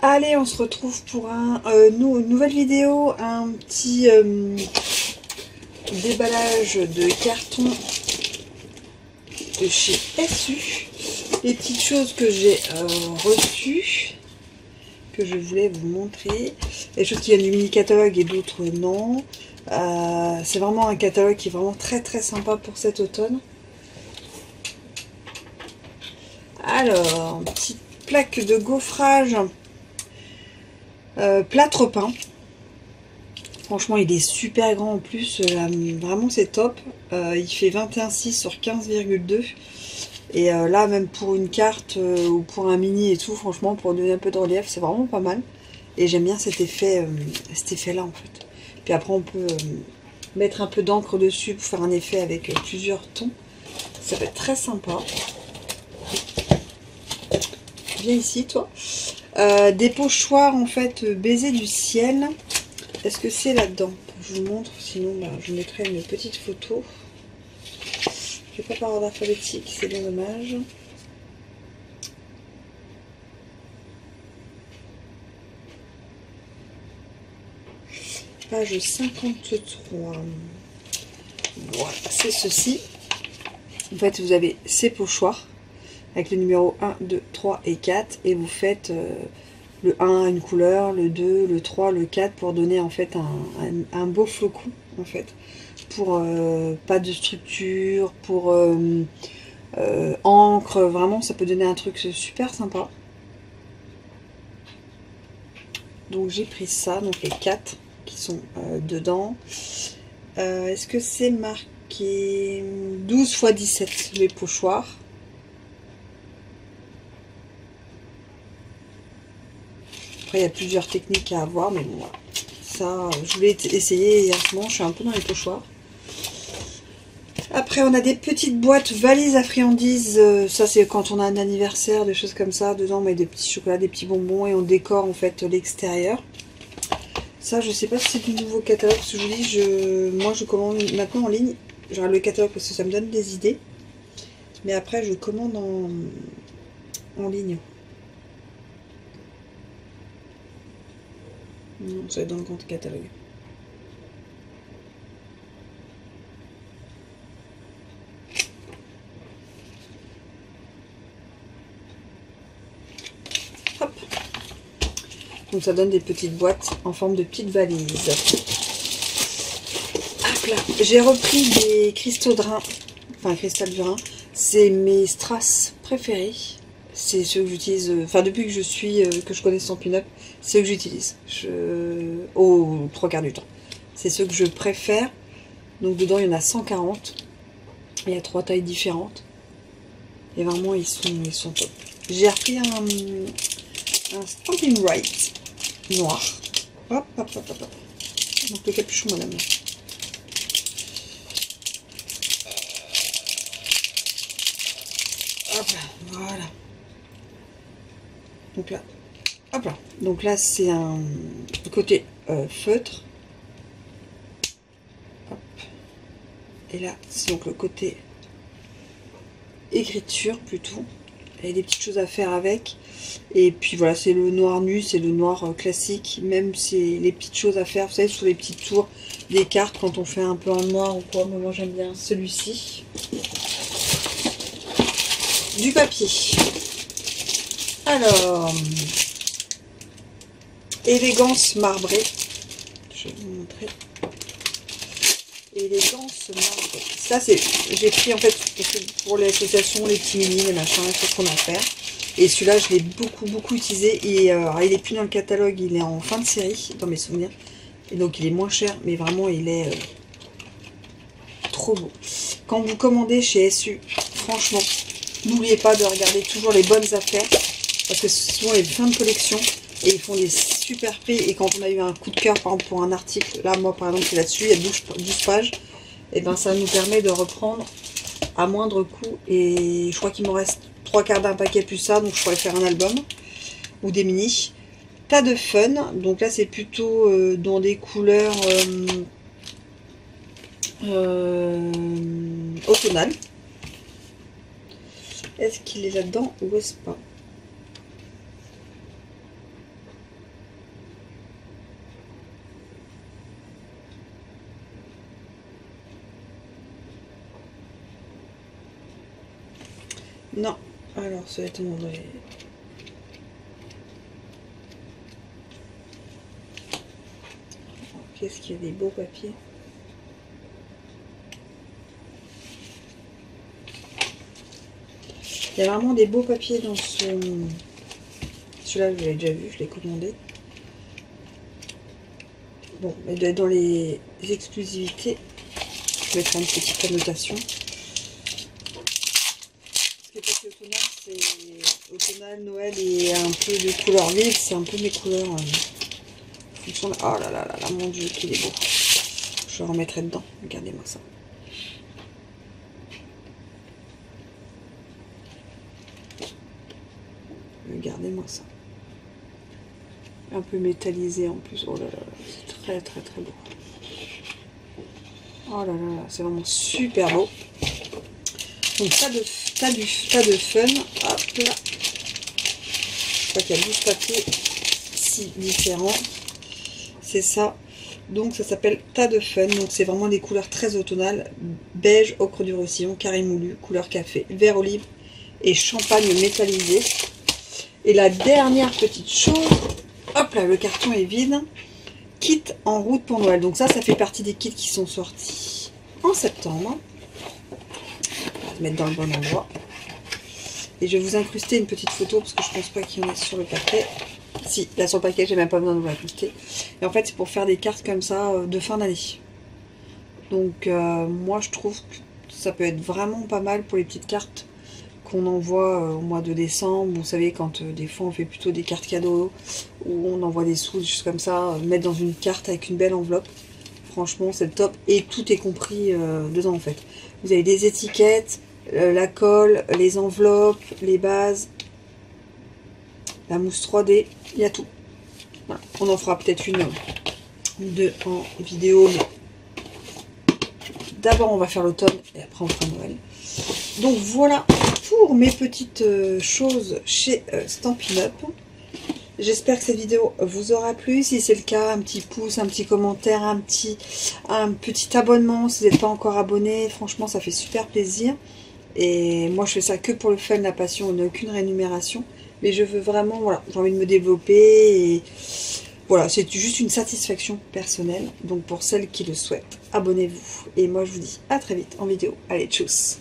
Allez, on se retrouve pour une nouvelle vidéo, un petit déballage de carton de chez SU. Les petites choses que j'ai reçues, que je voulais vous montrer. Les choses qui viennent du mini catalogue et d'autres non. C'est vraiment un catalogue qui est vraiment très très sympa pour cet automne. Alors, petite plaque de gaufrage plâtre peint. Franchement, il est super grand en plus. Vraiment, c'est top. Il fait 21,6 sur 15,2. Et là, même pour une carte ou pour un mini et tout, franchement, pour donner un peu de relief, c'est vraiment pas mal. Et j'aime bien cet effet-là, en fait. Puis après, on peut mettre un peu d'encre dessus pour faire un effet avec plusieurs tons. Ça va être très sympa. Viens ici, toi. Des pochoirs, en fait, baiser du ciel. Est-ce que c'est là-dedans? Je vous montre, sinon bah, je mettrai une petite photo. Je ne vais pas par ordre alphabétique, c'est bien dommage. Page 53. Voilà, c'est ceci. En fait, vous avez ces pochoirs avec le numéro 1, 2, 3 et 4. Et vous faites le 1 une couleur, le 2, le 3, le 4 pour donner en fait un beau flocon en fait. Pour pas de structure, pour encre, vraiment ça peut donner un truc super sympa. Donc j'ai pris ça, donc les 4 qui sont dedans. Est-ce que c'est marqué 12 x 17 les pochoirs? Après il y a plusieurs techniques à avoir, mais bon voilà. Ça, je voulais essayer hier soir, je suis un peu dans les pochoirs. Après, on a des petites boîtes valises à friandises. Ça, c'est quand on a un anniversaire, des choses comme ça. Dedans, on met des petits chocolats, des petits bonbons et on décore en fait l'extérieur. Ça, je sais pas si c'est du nouveau catalogue. Parce que je vous dis, moi, je commande maintenant en ligne. Je regarde le catalogue parce que ça me donne des idées. Mais après, je commande en ligne. Non, ça va être dans le grand catalogue. Hop. Donc ça donne des petites boîtes en forme de petites valises. Hop là. J'ai repris des cristaux de Rhin, enfin cristal du Rhin. C'est mes strass préférés. C'est ceux que j'utilise, enfin depuis que je connais Stampin' Up, c'est ceux que j'utilise. Aux 3/4 du temps. C'est ceux que je préfère. Donc dedans il y en a 140. Il y a 3 tailles différentes. Et vraiment ils sont top. J'ai repris un Stampin' Right noir. Hop, hop, hop, hop, hop. Donc le capuchon, madame. Hop là, voilà. Donc là, hop là. Donc là, c'est un côté feutre. Hop. Et là, c'est donc le côté écriture plutôt. Et des petites choses à faire avec. Et puis voilà, c'est le noir nu, c'est le noir classique. Même c'est les petites choses à faire, vous savez, sur les petites tours des cartes quand on fait un peu en noir ou quoi. Mais moi j'aime bien celui-ci. Du papier. Alors, élégance marbrée. Je vais vous montrer. Élégance marbrée. Ça, j'ai pris en fait pour les associations, les petits mini, les machins, les choses qu'on a à faire. Et celui-là, je l'ai beaucoup utilisé. Et il est plus dans le catalogue, il est en fin de série, dans mes souvenirs. Et donc, il est moins cher, mais vraiment, il est trop beau. Quand vous commandez chez SU, franchement, n'oubliez pas de regarder toujours les bonnes affaires. Parce que ce sont les fins de collection. Et ils font des super prix. Et quand on a eu un coup de cœur, par exemple, pour un article, là, moi, par exemple, c'est là-dessus, il y a 12 pages. Et ben ça nous permet de reprendre à moindre coût. Et je crois qu'il me reste 3/4 d'un paquet plus ça. Donc je pourrais faire un album. Ou des mini. Tas de fun. Donc là, c'est plutôt dans des couleurs automnales. Est-ce qu'il est là-dedans ou est-ce pas? Non. Alors, ça va être André. Qu'est-ce qu'il y a des beaux papiers. Il y a vraiment des beaux papiers dans ce... Celui-là, je l'ai déjà vu, je l'ai commandé. Bon, mais il doit être dans les exclusivités. Je vais faire une petite annotation. Ce qui est passé automnal, c'est automnal, Noël et un peu de couleur vive. C'est un peu mes couleurs. Oh là là là là, mon Dieu, qu'il est beau. Je le remettrai dedans. Regardez-moi ça. Regardez-moi ça. Un peu métallisé en plus. Oh là là, c'est très très très beau. Oh là là, c'est vraiment super beau. Donc tas de fun. Hop là. Je crois qu'il y a 12 papiers si différents. C'est ça. Donc ça s'appelle tas de fun. Donc c'est vraiment des couleurs très automnales. Beige, ocre du roussillon, carré moulu, couleur café, vert olive et champagne métallisé. Et la dernière petite chose, hop là, le carton est vide. Kit en route pour Noël. Donc ça fait partie des kits qui sont sortis en septembre. On va se mettre dans le bon endroit. Et je vais vous incruster une petite photo parce que je pense pas qu'il y en ait sur le paquet. Si, là sur le paquet, j'ai même pas besoin de vous l'incruster. Et en fait, c'est pour faire des cartes comme ça de fin d'année. Donc moi, je trouve que ça peut être vraiment pas mal pour les petites cartes qu'on envoie au mois de décembre. Vous savez, quand des fois on fait plutôt des cartes cadeaux ou on envoie des sous, des choses comme ça, mettre dans une carte avec une belle enveloppe. Franchement, c'est le top. Et tout est compris dedans en fait. Vous avez des étiquettes, la colle, les enveloppes, les bases, la mousse 3D, il y a tout. Voilà. On en fera peut-être une ou deux en vidéo, mais d'abord on va faire l'automne et après on fera Noël. Donc voilà pour mes petites choses chez Stampin' Up. J'espère que cette vidéo vous aura plu. Si c'est le cas, un petit pouce, un petit commentaire, un petit abonnement si vous n'êtes pas encore abonné. Franchement, ça fait super plaisir. Et moi, je fais ça que pour le fun, la passion, on n'a aucune rémunération. Mais je veux vraiment, voilà, j'ai envie de me développer. Et voilà, c'est juste une satisfaction personnelle. Donc pour celles qui le souhaitent, abonnez-vous. Et moi, je vous dis à très vite en vidéo. Allez, tchuss!